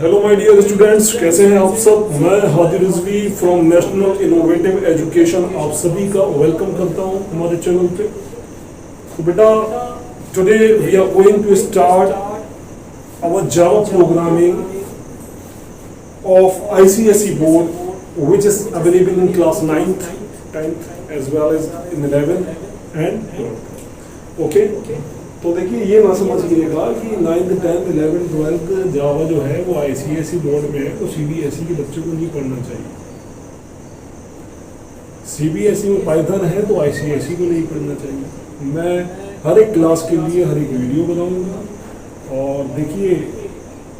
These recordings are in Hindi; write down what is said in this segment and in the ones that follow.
हेलो माय डियर स्टूडेंट्स, कैसे हैं आप सब। मैं Hadi Rizvi from national innovative education आप सभी का वेलकम करता हूं हमारे चैनल पे। तो बेटा, today we are going to start our Java programming of ICSE board which is available in class 9th, 10th as well as in 11th and 12th। Okay, तो देखिए ये ना समझिएगा कि 9th, 10th, 11th, 12th जावा जो है वो ICSE बोर्ड में है तो CBSE के बच्चों को नहीं पढ़ना चाहिए। CBSE में पाइथन है तो ICSE को नहीं पढ़ना चाहिए। मैं हर एक क्लास के लिए हर एक वीडियो बनाऊंगा। और देखिए,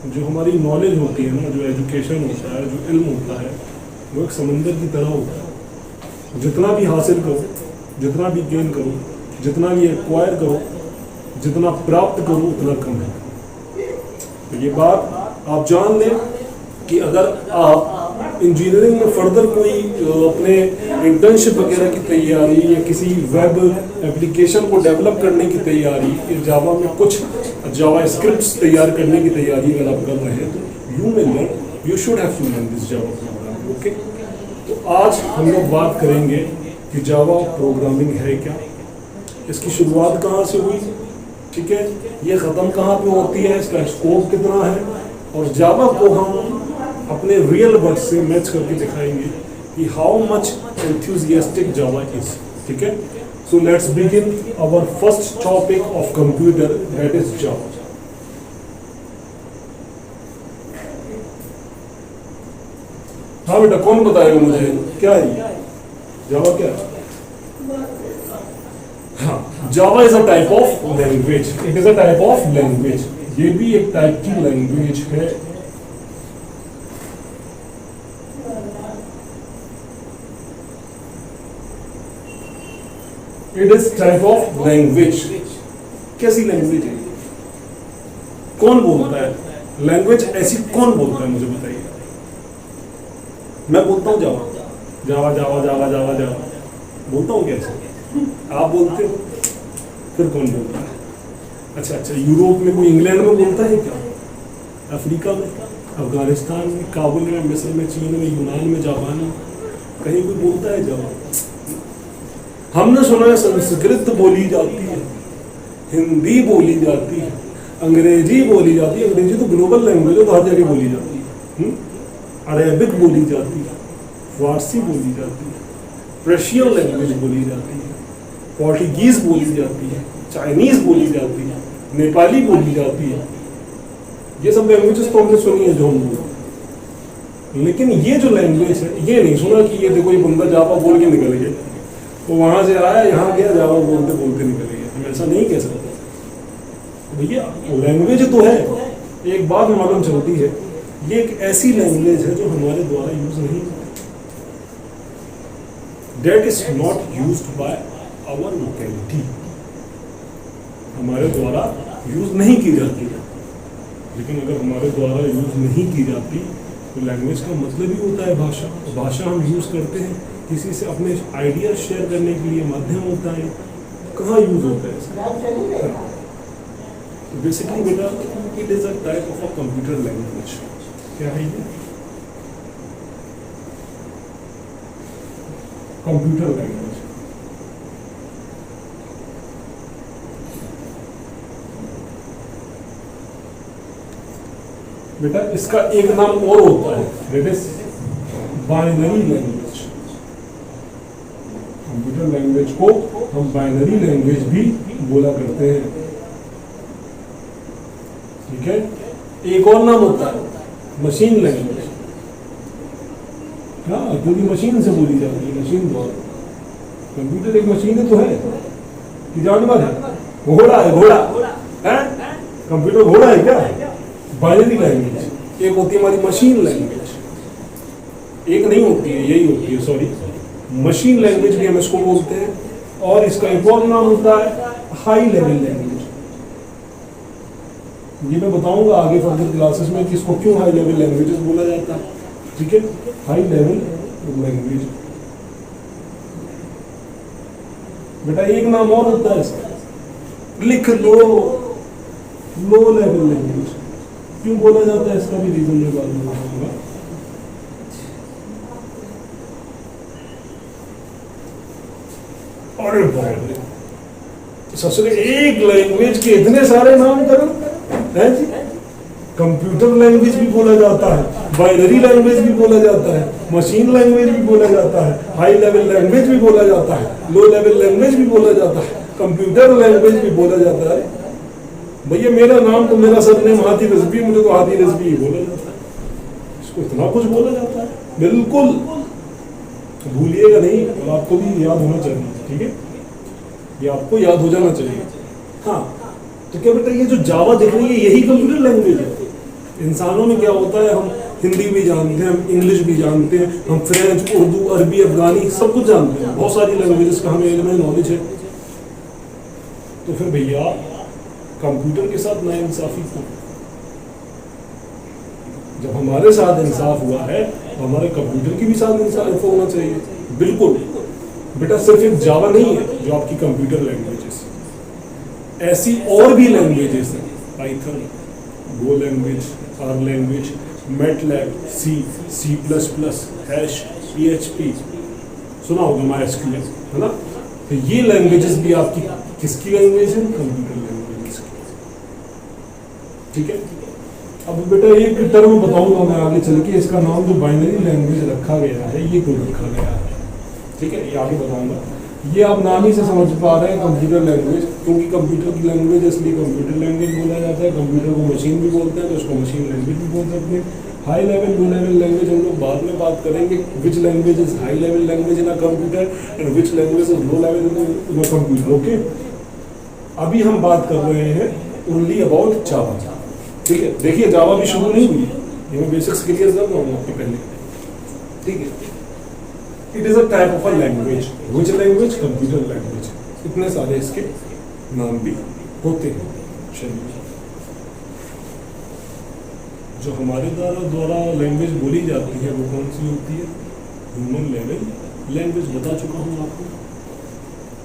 जो हमारी नॉलेज होती है ना, जो एजुकेशन होता है, जो इल्म होता है, वो एक समंदर की तरह होता है। जितना भी हासिल करो, जितना भी गेन करो, जितना भी एक्वायर करो, जितना प्राप्त करो उतना कम है। तो ये बात आप जान लें कि अगर आप इंजीनियरिंग में फर्दर कोई अपने इंटर्नशिप वगैरह की तैयारी या किसी वेब एप्लीकेशन को डेवलप करने की तैयारी, जावा में कुछ जावा स्क्रिप्ट्स तैयार करने की तैयारी अगर आप कर रहे हैं तो you should have to learn this Java programming. Okay, तो आज हम लोग बात करेंगे कि जावा प्रोग्रामिंग है क्या, इसकी शुरुआत कहाँ से हुई, ठीक है, ये ख़त्म कहाँ पे होती है, इसका स्कोप कितना है, और जावा को हम अपने रियल वर्ड से मैच करके दिखाएंगे कि how much enthusiastic Java is. ठीक है, so let's begin our first topic of computer, that is Java. हाँ बेटा, कौन बताएगा मुझे क्या है जावा, क्या है? हाँ, Java is a type of language. It is a type of language. ये भी एक टाइप की लैंग्वेज है। It is type of language. कैसी लैंग्वेज है, कौन बोलता है लैंग्वेज ऐसी, कौन बोलता है मुझे बताइए। मैं बोलता हूँ जावा जावा जावा जावा जावा जावा, बोलता हूँ कैसे? आप बोलते हो, फिर कौन बोलता है? अच्छा, यूरोप में कोई इंग्लैंड में बोलता है क्या? अफ्रीका में, अफगानिस्तान में, काबुल में, मिस्र में, चीन में, यूनान में, जापान में, कहीं कोई बोलता है जावा? हमने सुना है संस्कृत बोली जाती है, हिंदी बोली जाती है, अंग्रेजी बोली जाती है। अंग्रेजी तो ग्लोबल लैंग्वेज है, तो हर जगह बोली जाती है। अरेबिक बोली जाती है, फारसी बोली जाती है, पर्शियन लैंग्वेज बोली जाती है, पोर्टुगीज बोली जाती है, चाइनीज बोली जाती है, नेपाली बोली जाती है। ये सब लैंग्वेजेस तो हमने सुनी है जो हम लोग, लेकिन ये जो लैंग्वेज है, ये नहीं सुना कि ये देखो ये बंदा जावा बोल के निकल गया, तो वहां से आया यहाँ गया, जावा बोलते बोलते निकल गया। हम ऐसा नहीं कह सकते भैया। लैंग्वेज तो है, एक बात मालूम चलती है, ये एक ऐसी लैंग्वेज है जो हमारे द्वारा यूज नहीं, that is not used by our locality, हमारे द्वारा यूज नहीं की जाती है। लेकिन अगर हमारे द्वारा यूज नहीं की जाती तो लैंग्वेज का मतलब ही होता है भाषा। भाषा हम यूज करते हैं किसी से अपने आइडिया शेयर करने के लिए, माध्यम होता है। कहाँ यूज होता है इसका? बेसिकली बेटा, it is a type of a computer language. क्या है ये? Computer language. बेटा, इसका एक नाम और होता है, that is binary language. Computer language को हम बाइनरी लैंग्वेज भी बोला करते हैं। ठीक है, एक और नाम होता है मशीन लैंग्वेज। हाँ, क्योंकि मशीन से बोली जाती है, मशीन द्वारा। कंप्यूटर एक मशीन तो है कि जानवर है? घोड़ा है, घोड़ा है? कंप्यूटर घोड़ा है क्या? Binary language. एक होती है हमारी मशीन लैंग्वेज, एक नहीं होती है, यही होती है, सॉरी, मशीन लैंग्वेज भी हम इसको बोलते हैं। और इसका एक और नाम होता है हाई लेवल लैंग्वेज। ये मैं बताऊंगा आगे फर्दर क्लासेस में कि इसको क्यों हाई लेवल लैंग्वेजेस बोला जाता है। ठीक है, हाई लेवल लैंग्वेज। बेटा, एक नाम और होता है इसका, लिख लो, लो लेवल लैंग्वेज। क्यों बोला जाता है इसका भी रीजन मैं बाद में बताऊंगा। अरे बाप रे, ससुरे एक लैंग्वेज के इतने सारे नामकरण है जी। कंप्यूटर लैंग्वेज भी बोला जाता है, बाइनरी लैंग्वेज भी बोला जाता है, मशीन लैंग्वेज भी बोला जाता है, हाई लेवल लैंग्वेज भी बोला जाता है, लो लेवल लैंग्वेज भी बोला जाता है, कंप्यूटर लैंग्वेज भी बोला जाता है। भैया मेरा नाम तो मेरा सरनेम हाथी रिजवी, मुझे तो हाथी रिजवी ही बोला जाता है, इसको इतना कुछ बोला जाता है। बिल्कुल भूलिएगा नहीं, और आपको भी याद होना चाहिए, ठीक है, ये आपको याद हो जाना चाहिए। हाँ, तो क्या बेटा ये जो जावा दिख रही है यही कंप्यूटर लैंग्वेज है। इंसानों में क्या होता है, हम हिंदी भी जानते हैं, हम इंग्लिश भी जानते हैं, हम फ्रेंच, उर्दू, अरबी, अफगानी सब कुछ जानते हैं, बहुत सारी लैंग्वेजेस का हमें इल्म नॉलेज है। तो फिर भैया कंप्यूटर के साथ नाइंसाफी क्यों? जब हमारे साथ इंसाफ हुआ है तो हमारे कंप्यूटर की भी साथ इंसाफ होना चाहिए। बिल्कुल बेटा, सिर्फ एक जावा नहीं है जो आपकी कंप्यूटर लैंग्वेजेस, ऐसी और भी लैंग्वेजेस हैं, Python, go language, R language, MATLAB, C, C plus plus, hash, PHP, सुना होगा MySQL, है ना। तो ये लैंग्वेजेस भी आपकी किसकी लैंग्वेज है? कंप्यूटर लैंग्वेजेस की, ठीक है। अब बेटा एक टर्म बताऊंगा मैं आगे चल के, इसका नाम जो बाइनरी लैंग्वेज रखा गया है ये क्यों रखा गया है, ठीक है, ये आगे बताऊंगा। ये आप नाम ही से समझ पा रहे हैं कंप्यूटर लैंग्वेज, क्योंकि कंप्यूटर की लैंग्वेज इसलिए कंप्यूटर लैंग्वेज बोला जाता है। कंप्यूटर को मशीन भी बोलते हैं तो उसको मशीन लैंग्वेज भी बोल सकते हैं। High level, low level language हम लोग बाद में बात करेंगे, which language is high level language in a computer and which language is low level in a computer, okay. अभी हम बात कर रहे हैं ओनली अबाउट जावा, ठीक है। देखिए जावा भी शुरू नहीं हुई, ये मैं बेसिक्स क्लियर कर रहा हूँ आपके पहले, ठीक है। It is a type of a language, which language? Computer language. इतने सारे इसके नाम भी होते हैं। चलिए, जो हमारे द्वारा लैंग्वेज बोली जाती है वो कौन सी होती है? ह्यूमन लेवल लैंग्वेज, बता चुका हूँ आपको।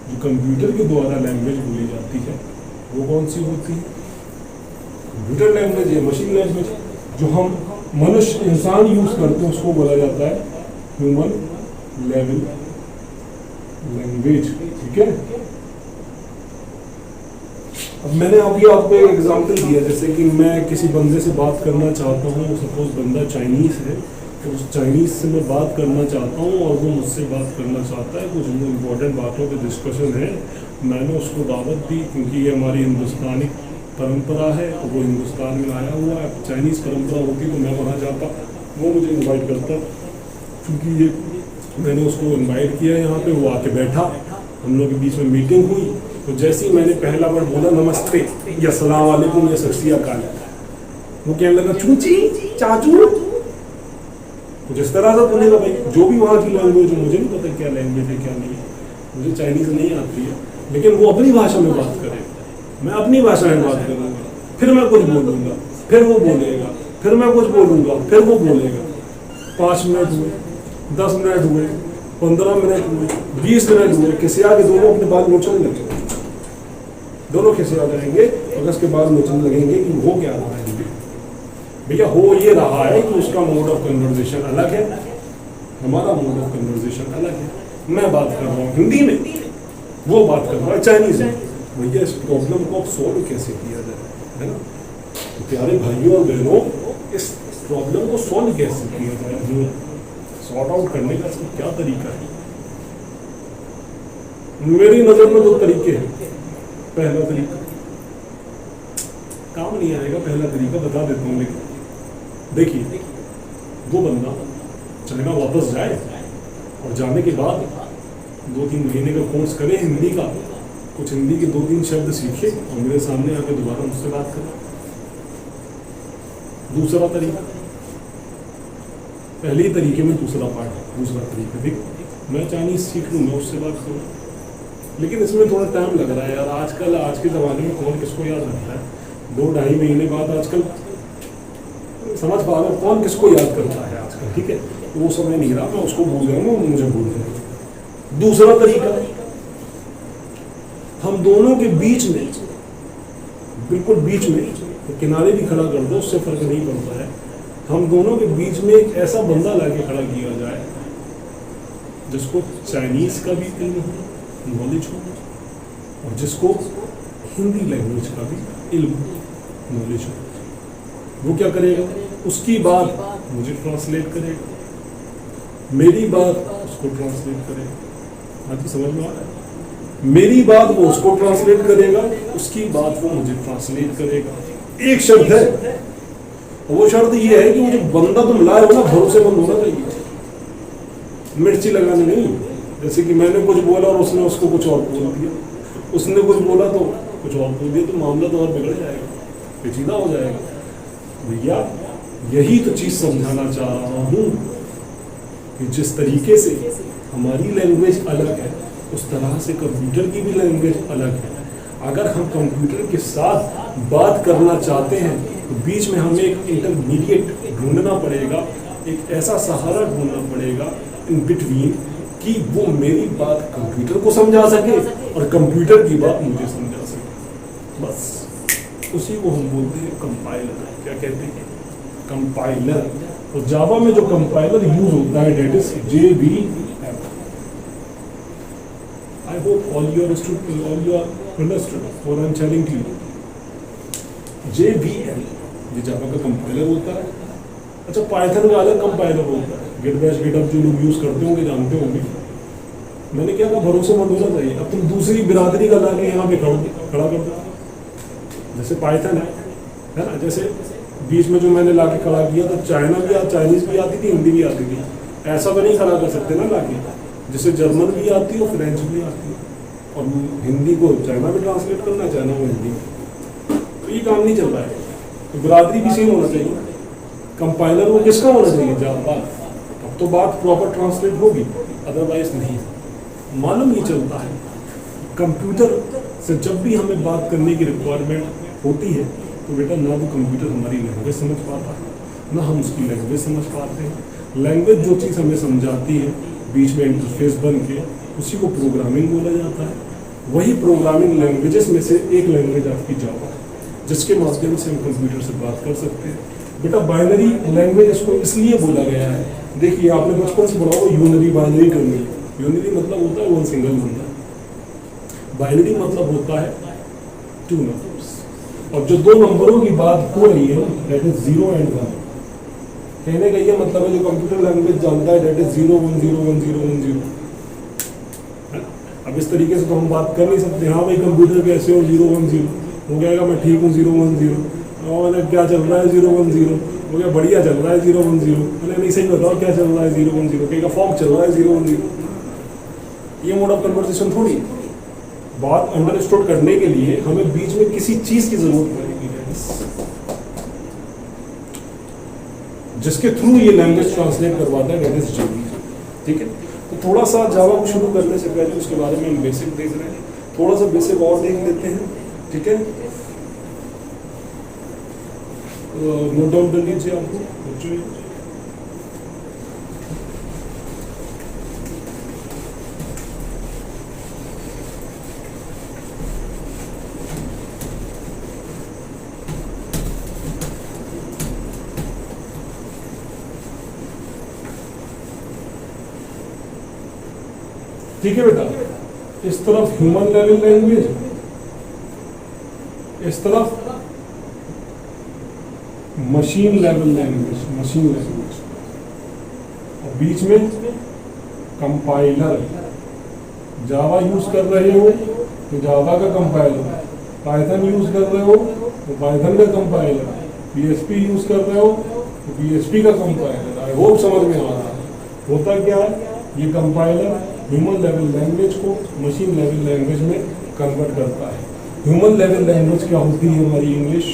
जो कंप्यूटर के द्वारा लैंग्वेज बोली जाती है वो कौन सी होती है? कंप्यूटर लैंग्वेज या मशीन लैंग्वेज। जो हम मनुष्य इंसान यूज करते हैं उसको बोला जाता है ह्यूमन लेवल लैंग्वेज, ठीक है। अब मैंने अभी आपको एक एग्जांपल दिया, जैसे कि मैं किसी बंदे से बात करना चाहता हूँ, सपोज बंदा चाइनीज है, तो उस चाइनीज से मैं बात करना चाहता हूँ और वो मुझसे बात करना चाहता है, कुछ इम्पोर्टेंट बातों पे डिस्कशन है। मैंने उसको दावत दी, क्योंकि ये हमारी हिंदुस्तानी परंपरा है, और वो हिंदुस्तान में आया हुआ है। चाइनीज़ परंपरा होती तो मैं वहाँ जाता, वो मुझे इन्वाइट करता, क्योंकि ये मैंने उसको इन्वाइट किया यहाँ पे, वो आके बैठा, हम लोग के बीच में मीटिंग हुई। तो जैसे ही मैंने पहला वर्ड बोला नमस्ते या सलाम वालेकुम या सत श्री अकाल, वो कहने लगा चूची चाचू, कुछ इस तरह से बोलेगा। भाई जो भी वहाँ की लैंग्वेज है, मुझे नहीं पता क्या लैंग्वेज है क्या नहीं है, मुझे चाइनीज़ नहीं आती है, लेकिन वो अपनी भाषा में बात करे, मैं अपनी भाषा में बात करूँगा, फिर मैं कुछ बोलूँगा, फिर वो बोलेगा, फिर मैं कुछ बोलूँगा, फिर वो बोलेगा। 5 मिनट हुए, 10 मिनट हुए, 15 मिनट हुए, 20 मिनट हुए, किसी आगे दोनों अपने बाल नोचने लगेंगे, दोनों किसी आ जाएंगे और उसके बाद नोचने लगेंगे कि वो क्या रहा है। भैया हो ये रहा है कि उसका मोड ऑफ कन्वर्सेशन अलग है, हमारा मोड ऑफ कन्वर्सेशन अलग है। मैं बात कर रहा हूँ हिंदी में, वो बात कर रहा है चाइनीज में। भैया इस प्रॉब्लम को सॉल्व कैसे किया जाए, है ना। तो प्यारे भाइयों और बहनों, इस प्रॉब्लम को सॉल्व कैसे किया जाए, सॉर्ट आउट करने का क्या तरीका है? मेरी नजर में 2 तरीके हैं। पहला तरीका काम नहीं आएगा, पहला तरीका बता देता हूँ, लेकिन देखिए, वो बंदा चाइना वापस जाए और जाने के बाद 2-3 महीने का कोर्स करे हिंदी का, कुछ हिंदी के 2-3 शब्द सीखे और मेरे सामने आके दोबारा मुझसे बात करे। दूसरा तरीका, पहले ही तरीके में दूसरा पार्ट, दूसरा तरीका, देख मैं चाइनीज सीख लूँ, मैं उससे बात करूँ, लेकिन इसमें थोड़ा टाइम लग रहा है यार। आजकल आज के ज़माने में कौन किसको याद रखता है? 2-2.5 महीने बाद आजकल समझ पा रहा हूँ कौन किसको याद करता है आजकल, ठीक है। तो वो समय नहीं रहा, मैं उसको भूल जाऊँगा, वो मुझे भूल जाएगा। दूसरा तरीका, हम दोनों के बीच में, बिल्कुल बीच में तो किनारे भी खड़ा कर दो, उससे फर्क नहीं पड़ता है। हम दोनों के बीच में एक ऐसा बंदा लाके खड़ा किया जाए जिसको चाइनीज़ का भी इल्म हो, नॉलेज हो, और जिसको हिंदी लैंग्वेज का भी इल्म नॉलेज हो। वो क्या करेगा, उसकी बात मुझे ट्रांसलेट करेगा, मेरी बात उसको ट्रांसलेट करेगा। हाँ जी, समझ में आ रहा है? मेरी बात वो उसको ट्रांसलेट करेगा, उसकी बात वो मुझे ट्रांसलेट करेगा। एक शर्त है, वो शर्त ये है कि वो जो बंदा तुम लाए हो ना, भरोसेमंद होना चाहिए। मिर्ची लगानी नहीं, जैसे कि मैंने कुछ बोला और उसने उसको कुछ और बोल दिया, उसने कुछ बोला तो कुछ और बोल दिया, तो मामला तो और बिगड़ जाएगा, पेचीदा हो जाएगा। भैया यही तो चीज़ समझाना चाह रहा हूँ कि जिस तरीके से हमारी लैंग्वेज अलग है, उस तरह से कंप्यूटर की भी लैंग्वेज अलग है। अगर हम कंप्यूटर के साथ बात करना चाहते हैं तो बीच में हमें एक इंटरमीडिएट ढूंढना पड़ेगा, एक ऐसा सहारा ढूंढना पड़ेगा इन बिटवीन कि वो मेरी बात कंप्यूटर को समझा सके और कंप्यूटर की बात मुझे समझा सके। बस उसी को हम बोलते हैं कंपाइलर। क्या कहते हैं? कंपाइलर। और जावा में जो कंपाइलर यूज होता है that is JVM। I hope all you understood what I am telling to you. JVM ये जावा का कंपाइलर होता है। अच्छा, पाइथन का अलग कंपाइलर होता है, गिट बैश गिटहब जो लोग यूज करते होंगे जानते होंगे। मैंने क्या कहा, भरोसेमंद होना चाहिए। अब तुम दूसरी बिरादरी का लाके यहाँ पे खड़ा कर दो, जैसे पाइथन है ना, जैसे बीच में जो मैंने लाके खड़ा किया तो चाइनीज भी आती थी, हिंदी भी आती थी। ऐसा तो नहीं खड़ा कर सकते ना लाके, जिसे जर्मन भी आती है, फ्रेंच भी आती है, और हिंदी को चाइना में ट्रांसलेट करना, चाइना में हिंदी, तो ये काम नहीं चल रहा है। तो बिरादरी भी सेम होना चाहिए। कंपाइलर वो किसका होना चाहिए? जावा। अब तो बात प्रॉपर ट्रांसलेट होगी, अदरवाइज नहीं। मालूम ही चलता है कंप्यूटर से जब भी हमें बात करने की रिक्वायरमेंट होती है तो बेटा ना वो कंप्यूटर हमारी लैंग्वेज समझ पाता है, ना हम उसकी लैंग्वेज समझ पाते हैं। लैंग्वेज जो चीज़ हमें समझाती है बीच में इंटरफेस बन के, उसी को प्रोग्रामिंग बोला जाता है। वही प्रोग्रामिंग लैंग्वेजेस में से एक लैंग्वेज आपकी जावा है, जिसके माध्यम से हम कंप्यूटर से बात कर सकते हैं। बेटा बाइनरी लैंग्वेज इसको इसलिए बोला गया है, देखिए आपने बचपन से पढ़ा हो यूनरी बाइनरी टर्मिनल। यूनरी मतलब होता है वन सिंगल नंबर, बाइनरी मतलब होता है टू नंबर्स। और जो दो नंबरों की बात हो रही है दैट इज 0 and 1। कहने का ये मतलब है जो कंप्यूटर लैंग्वेज जानता है दैट इज 0 1 0 1 0 1 0। अब इस तरीके से तो हम बात कर नहीं सकते, हाँ भाई कंप्यूटर कैसे हो 0 1 0 हो गया, मैं ठीक हूँ 0 1 0, और क्या चल रहा है 0 1 0 हो गया, बढ़िया चल रहा है 0 1 0, मैंने नहीं सही बताओ क्या चल रहा है 0 1 0, कहीं का फॉर्म चल रहा है 0 1 0। ये मोड ऑफ कन्वर्सेशन थोड़ी। बात अंडरस्टूड करने के लिए हमें बीच में किसी चीज की जरूरत पड़ेगी जिसके थ्रू ये लैंग्वेज ट्रांसलेट करवाता है, दैट इज JV। ठीक है, तो थोड़ा सा जावा को शुरू करने से पहले उसके बारे में हम बेसिक देख रहे हैं, थोड़ा सा बेसिक और देख लेते हैं। ठीक है, नोट डाउन कर लीजिए आपको बच्चों। ठीक है बेटा, इस तरफ ह्यूमन लेवल लैंग्वेज, इस तरफ machine level language, machine language, और बीच में कंपाइलर। जावा यूज कर रहे हो तो जावा का कंपाइलर, पाइथन यूज कर रहे हो तो पाइथन का कंपाइलर, PHP यूज कर रहे हो तो PHP का कंपाइलर। आई होप समझ में आ रहा है। होता क्या है, ये कंपाइलर ह्यूमन लेवल लैंग्वेज को मशीन लेवल लैंग्वेज में कन्वर्ट करता है। ह्यूमन लेवल लैंग्वेज क्या होती है? हमारी इंग्लिश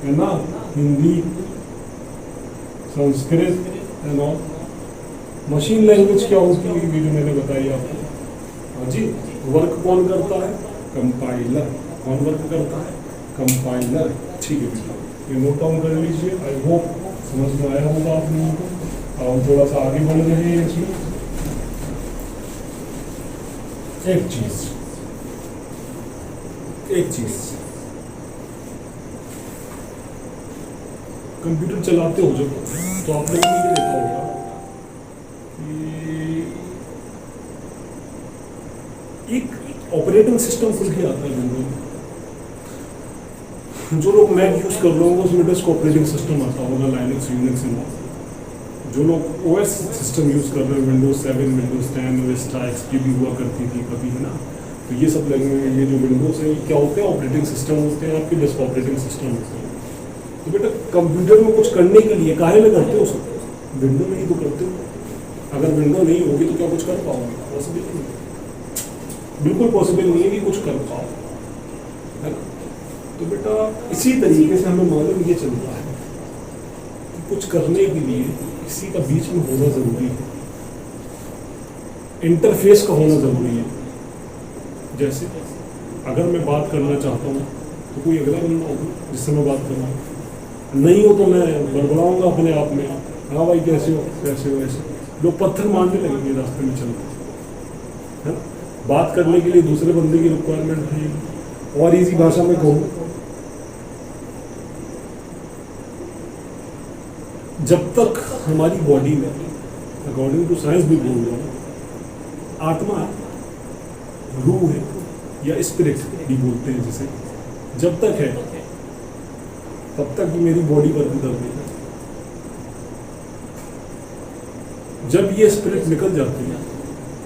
है ना, हिंदी, संस्कृत है ना। मशीन लैंग्वेज क्या होती है? ये जो मैंने बताई आपको। हाँ जी, वर्क कौन करता है? कंपाइलर। कौन वर्क करता है? कंपाइलर। ठीक है बेटा, ये नोट डाउन कर लीजिए। आई होप समझ में आया होगा आप लोगों को। और थोड़ा सा आगे बढ़ रहे हैं इसमें। एक चीज कंप्यूटर चलाते हो जब, तो आपने भी ये देखा होगा कि एक ऑपरेटिंग सिस्टम खुल के आता है विंडो में। जो लोग मैक यूज़ कर रहे होंगे उसमें डेस्क ऑपरेटिंग सिस्टम आता होगा, लाइनक्स, यूनिक्स एंड ऑल। जो लोग ओएस सिस्टम यूज़ कर रहे हैं, विंडोज 7, विंडोज 10, विस्टा, एक्सपी भी हुआ करती थी कभी, है ना। तो ये सब लगे हुए, ये जो विंडोज है क्या होते हैं, ऑपरेटिंग सिस्टम होते हैं आपके, डेस्क ऑपरेटिंग सिस्टम होते हैं। तो बेटा कंप्यूटर में कुछ करने के लिए काहे में करते हो सब, विंडो में ही तो करते हो। अगर विंडो नहीं होगी तो क्या कुछ कर पाओगे? पॉसिबल नहीं, बिल्कुल पॉसिबल नहीं है कि कुछ कर पाओ, है ना। तो बेटा इसी तरीके से हमें मालूम ये चलता है कि कुछ करने के लिए किसी का बीच में होना ज़रूरी है, इंटरफेस का होना ज़रूरी है। जैसे अगर मैं बात करना चाहता हूँ तो कोई अगला बंदा होगा जिससे मैं बात करूँ, नहीं हो तो मैं बड़बड़ाऊँगा अपने आप में, हाँ भाई कैसे हो कैसे हो, ऐसे लोग पत्थर मारने लगेंगे रास्ते में चलते, है ना। बात करने के लिए दूसरे बंदे की रिक्वायरमेंट है। और इजी भाषा में कहूँ, जब तक हमारी बॉडी में, अकॉर्डिंग टू साइंस भी बोल रहा हूँ, आत्मा रूह है या स्पिरिट भी बोलते हैं जिसे, जब तक है तब तक भी मेरी बॉडी वर्क कर रही है। जब ये स्पिरिट निकल जाती है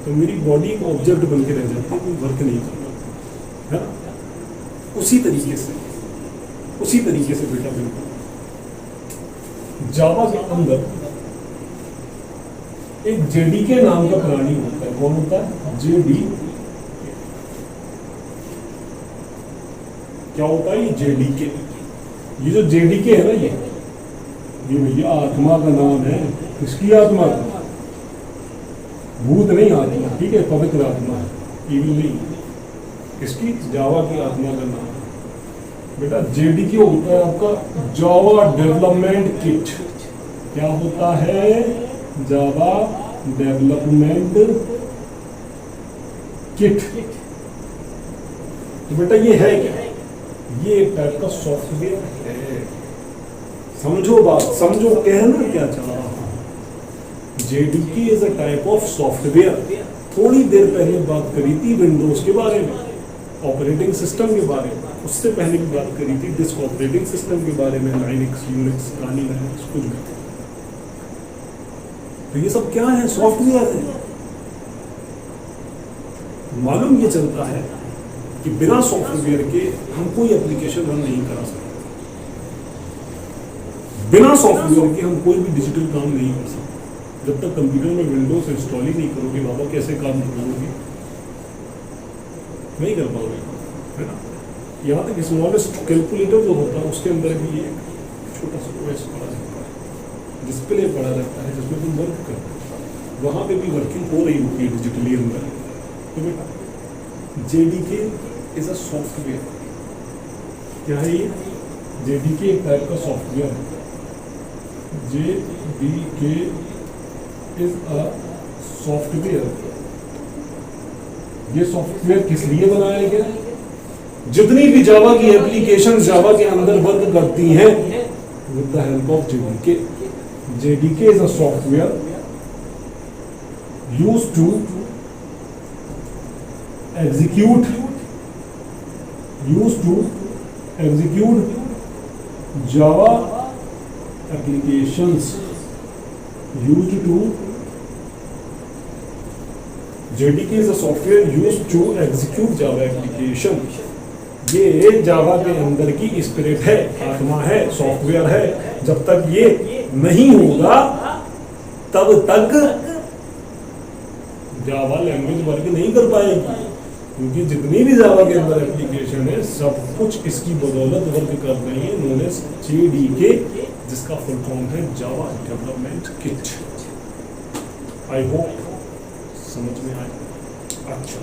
तो मेरी बॉडी एक ऑब्जेक्ट बन के रह जाती है, कोई वर्क नहीं करता, है ना। उसी तरीके से बेटा बिल्कुल जावा के अंदर एक जेडीके नाम का प्राणी होता है। कौन होता है? जेडी। क्या होता है ये जेडीके? ये जो जेडीके है ना, ये भैया आत्मा का नाम है। किसकी आत्मा? भूत नहीं आत्मा, ठीक है, पवित्र आत्मा है, ईविल नहीं। किसकी? जावा की आत्मा का नाम। बेटा जेडीके होता है आपका जावा डेवलपमेंट किट। क्या होता है? Java development kit. तो बेटा ये है क्या? ये एक टाइप का सॉफ्टवेयर है। समझो बात, समझो, कहना क्या चाह रहा हूं। JDK is a type of software. थोड़ी देर पहले बात करी थी विंडोज के बारे में, ऑपरेटिंग सिस्टम के बारे में, उससे पहले भी बात करी थी डिस्क ऑपरेटिंग सिस्टम के बारे में, लाइनक्स, यूनिक्स, काली लाइनक्स, कुछ भी। तो ये सब क्या है? सॉफ्टवेयर है। मालूम ये चलता है कि बिना सॉफ्टवेयर के हम कोई एप्लीकेशन रन नहीं करा सकते, बिना सॉफ्टवेयर के हम कोई भी डिजिटल काम नहीं कर सकते। जब तक कंप्यूटर में विंडोज इंस्टॉल ही नहीं करोगे बाबा, कैसे काम करोगे? नहीं कर पाओगे, है ना। यहाँ तक स्मॉलेस्ट कैलकुलेटर जो होता है उसके अंदर भी एक छोटा सा ओएस पड़ा रहता है, डिस्प्ले पड़ा रहता है जिसमें तुम वर्क करते हो, वहाँ पे भी वर्किंग हो रही होती है डिजिटली अंदर। तो बेटा जेडीके इज अ सॉफ्टवेयर। क्या है ये? जेडीके एक टाइप का सॉफ्टवेयर है। JDK is a software. ये सॉफ्टवेयर किस लिए बनाया गया? जितनी भी जावा की एप्लीकेशन जावा के अंदर वर्क करती हैं with the help of JDK. JDK is a software used to execute Java applications, JDK is a software used to execute Java application। ये जावा के अंदर की स्पिरिट है, आत्मा है, सॉफ्टवेयर है। जब तक ये नहीं होगा तब तक जावा लैंग्वेज वर्क नहीं कर पाएगी, क्योंकि जितनी भी जावा के अंदर एप्लीकेशन है सब कुछ इसकी बदौलत वर्क कर रही है, नोन एज जेडीके, जिसका फुल फॉर्म है Java development kit. I hope समझ में आए। अच्छा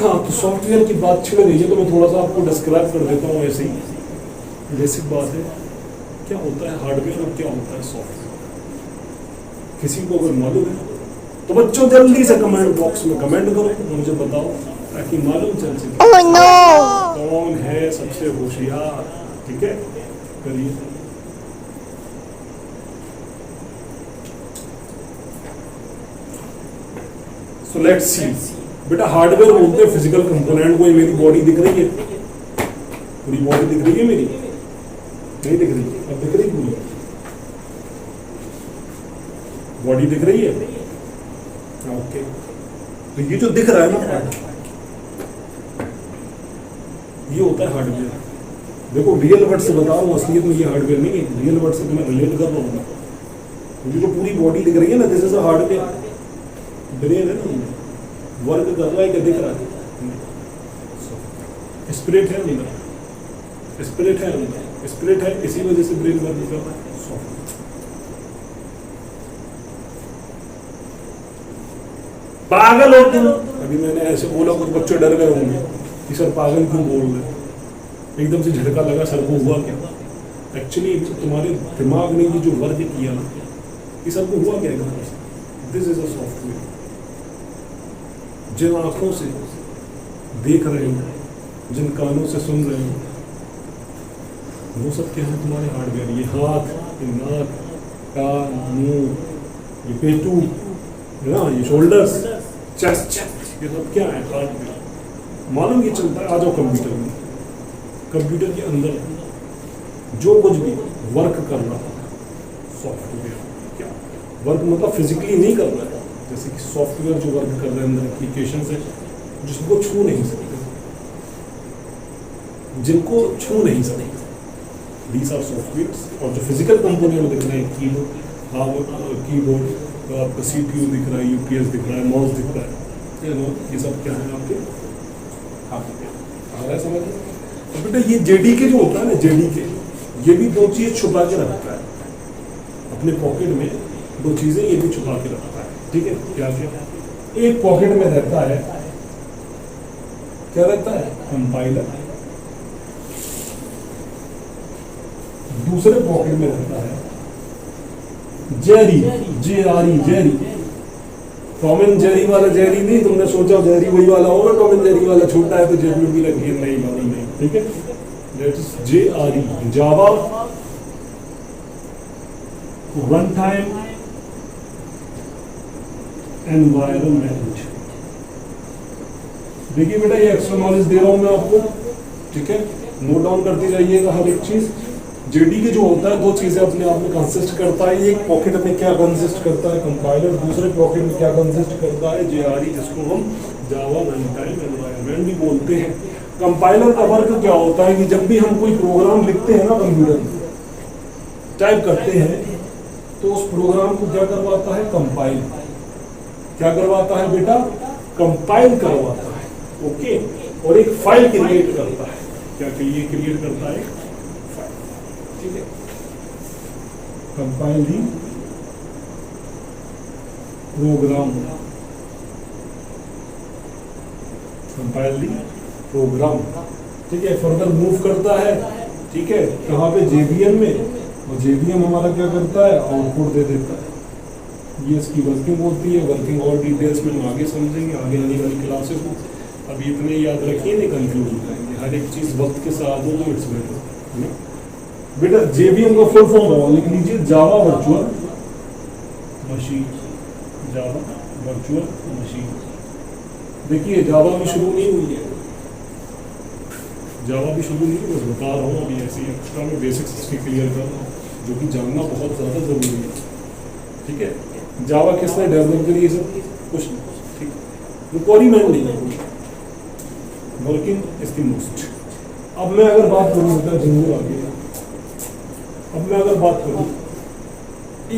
हाँ, तो सॉफ्टवेयर की बात छिड़ गई है तो मैं थोड़ा सा आपको डिस्क्राइब कर देता हूँ। ऐसे ही बेसिक बात है, क्या होता है हार्डवेयर और क्या होता है सॉफ्टवेयर। किसी को अगर मालूम है तो बच्चों जल्दी से कमेंट बॉक्स में कमेंट करो, मुझे बताओ, ताकि मालूम चल सके कौन है सबसे होशियार। ठीक है, करिए। So let's see. बेटा हार्डवेयर बोलते हैं फिजिकल कंपोनेंट को। ये मेरी बॉडी दिख रही है, पूरी बॉडी दिख रही है मेरी? नहीं दिख रही? अब दिख रही पूरी बॉडी दिख रही है? ओके, तो ये जो दिख रहा है ना, ये होता है हार्डवेयर। देखो रियल वर्ड से बता रहा हूँ, असलियत में ये हार्डवेयर नहीं है, रियल वर्ड से तो मैं रिलेट कर रहा हूँ। मुझे जो पूरी बॉडी दिख रही है ना, this is a hardware. Brain है ना, वर्क कर रहा है, क्या दिख रहा है? स्पिरिट है अंदर, स्पिरिट है अंदर, स्पिरिट है, इसी वजह से ब्रेन वर्क कर रहा है। सॉफ्ट पागल हो तुम। अभी मैंने ऐसे बोला, कुछ बच्चे डर गए होंगे कि सर पागल क्यों बोल रहे, एकदम से झटका लगा, सर को हुआ क्या? एक्चुअली तुम्हारे दिमाग ने ये जो वर्क किया ना, ये सर को हुआ क्या एकदम से? This is a software. जिन आंखों से देख रहे हो, जिन कानों से सुन रहे हो, वो सब क्या है? तुम्हारे हार्डवेयर। ये हाथ, ये नाक, कान, मुंह, ये पेटू, ना ये शोल्डर्स, चेस्ट, ये सब क्या है? हार्डवेयर। मालूम ये चलता है। आ जाओ कंप्यूटर में। कंप्यूटर के अंदर जो कुछ भी वर्क कर रहा है सॉफ्टवेयर। क्या वर्क मतलब फिजिकली नहीं कर रहा है, जैसे कि सॉफ्टवेयर जो वर्क कर रहे हैं अंदर एप्लीकेशन है जिसको छू नहीं सकते, जिनको छू नहीं सकते, दीज आर सॉफ्टवेयर। और जो फिजिकल कंपोनेंट दिख रहे हैं, कीबोर्ड, आपका CPU दिख रहा है, UPS दिख रहा है, माउस दिख रहा है, ये सब क्या है आपके हाथ। समझ? तो बेटा ये JDK जो होता है ना, JDK ये भी दो चीज छुपा के रखता है अपने पॉकेट में। दो चीजें ये भी छुपा के रखता है, ठीक है? क्या क्या? एक पॉकेट में रहता है, क्या रहता है? कंपाइलर। दूसरे पॉकेट में रहता है Jerry, JRE, Jerry. Tom and Jerry वाला जेरी नहीं, तुमने सोचा जेरी वही वाला होगा, टॉम एंड जेरी वाला छोटा है तो जेब में भी लगी है, नहीं वाला नहीं, ठीक है? That is JRE, Java run time environment. देखिए बेटा ये एक्स्ट्रा नॉलेज दे रहा हूं मैं आपको, ठीक है? नोट डाउन करते जाइएगा हर एक चीज। JDK जो होता है दो चीजें अपने आप में कंसिस्ट करता है। एक पॉकेट में क्या कंसिस्ट करता है? कंपाइलर। दूसरे पॉकेट में क्या कंसिस्ट करता है? JRE, जिसको हम जावा रन टाइम एनवायरनमेंट भी बोलते हैं। कंपाइलर का वर्क क्या होता है कि जब भी हम कोई प्रोग्राम लिखते हैं ना, कंप्यूटर में टाइप करते हैं, तो उस प्रोग्राम को क्या करवाता है? कंपाइल। क्या करवाता है बेटा? कंपाइल करवाता है, ओके? और एक फाइल क्रिएट करता है। क्या क्रिएट करता है? फाइल, ठीक है? कंपाइल दी प्रोग्राम, कंपाइल दी प्रोग्राम, ठीक है? फर्दर मूव करता है, ठीक है? कहाँ पे? JVM में। और JVM हमारा क्या करता है? आउटपुट दे देता है। ये इसकी वर्किंग होती है। वर्किंग और डिटेल्स में हम आगे समझेंगे, आगे आने वाली क्लासेस में। अभी इतने याद रखिए, नहीं कंफ्यूज हो जाएंगे। हर एक चीज़ वक्त के साथ हो तो इट्स बेटर। बेटा JVM का फुल फॉर्म लिख लीजिए, Java virtual machine. Java virtual machine. देखिए जावा भी शुरू नहीं हुई है, जावा भी शुरू नहीं हुई, बस बता रहा हूँ। अभी ऐसे एक्स्ट्रा में बेसिक्स इसके क्लियर कर रहा हूँ, जो कि जानना बहुत ज़्यादा ज़रूरी है, ठीक है? जावा किसने डेवलप करी? ये सब कुछ ठीक, रिक्वायरमेंट नहीं है, वर्किंग इज द मोस्ट। अब मैं अगर बात करूँ बेटा जरूर आगे, अब मैं अगर बात करूँ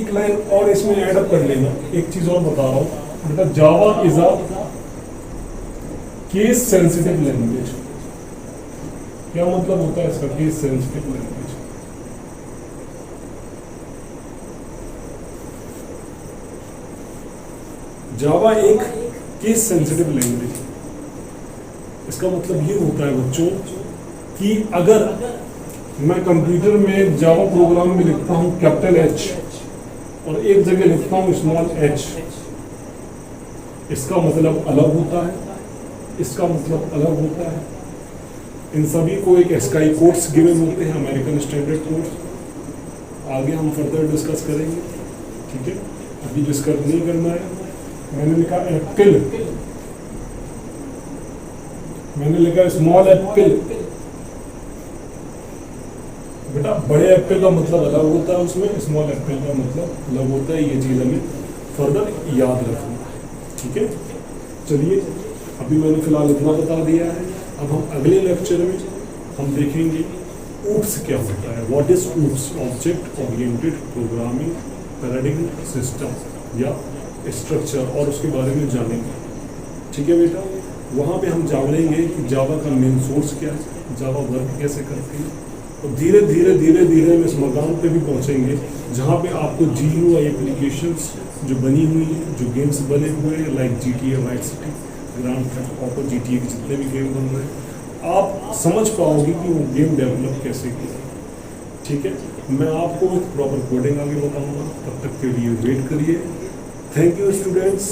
एक लाइन और इसमें ऐडअप कर लेना। एक चीज और बता रहा हूँ बेटा, Java is a case sensitive language. क्या मतलब होता है इसका? Case sensitive language. जावा एक केस सेंसिटिव लैंग्वेज है। इसका मतलब ये होता है बच्चों कि अगर मैं कंप्यूटर में जावा प्रोग्राम में लिखता हूँ कैपिटल H और एक जगह लिखता हूँ स्मॉल h, इसका मतलब अलग होता है, इसका मतलब अलग होता है। इन सभी को एक SKI कोड्स गिवन होते हैं, अमेरिकन स्टैंडर्ड कोड्स। आगे हम फर्दर डिस्कस करेंगे, ठीक है? अभी डिस्कस नहीं करना है, मैंने लिखा एप्पल, मैंने लिखा स्मॉल एप्पल। बेटा बड़े एप्पल का मतलब अलग होता है, उसमें स्मॉल एप्पल का मतलब अलग होता है। ये चीज़ हमें फर्दर याद रखना, ठीक है। चलिए अभी मैंने फिलहाल इतना बता दिया है। अब हम अगले लेक्चर में हम देखेंगे OOPS क्या होता है, what is OOPS, object oriented programming paradigm system या स्ट्रक्चर, और उसके बारे में जानेंगे, ठीक है बेटा। वहाँ पे हम जानेंगे कि जावा का मेन सोर्स क्या है, जावा वर्क कैसे करती है, और धीरे धीरे धीरे धीरे हम इस मकाम पे भी पहुँचेंगे जहाँ पे आपको GUI एप्लीकेशंस जो बनी हुई है, जो गेम्स बने हुए हैं like GTA white city, grand theft auto, GTA के जितने भी गेम बन रहे हैं, आप समझ पाओगे कि वो गेम डेवलप कैसे किया, ठीक है। मैं आपको प्रॉपर कोडिंग आगे बताऊँगा, तब तक के लिए वेट करिए। Thank you students.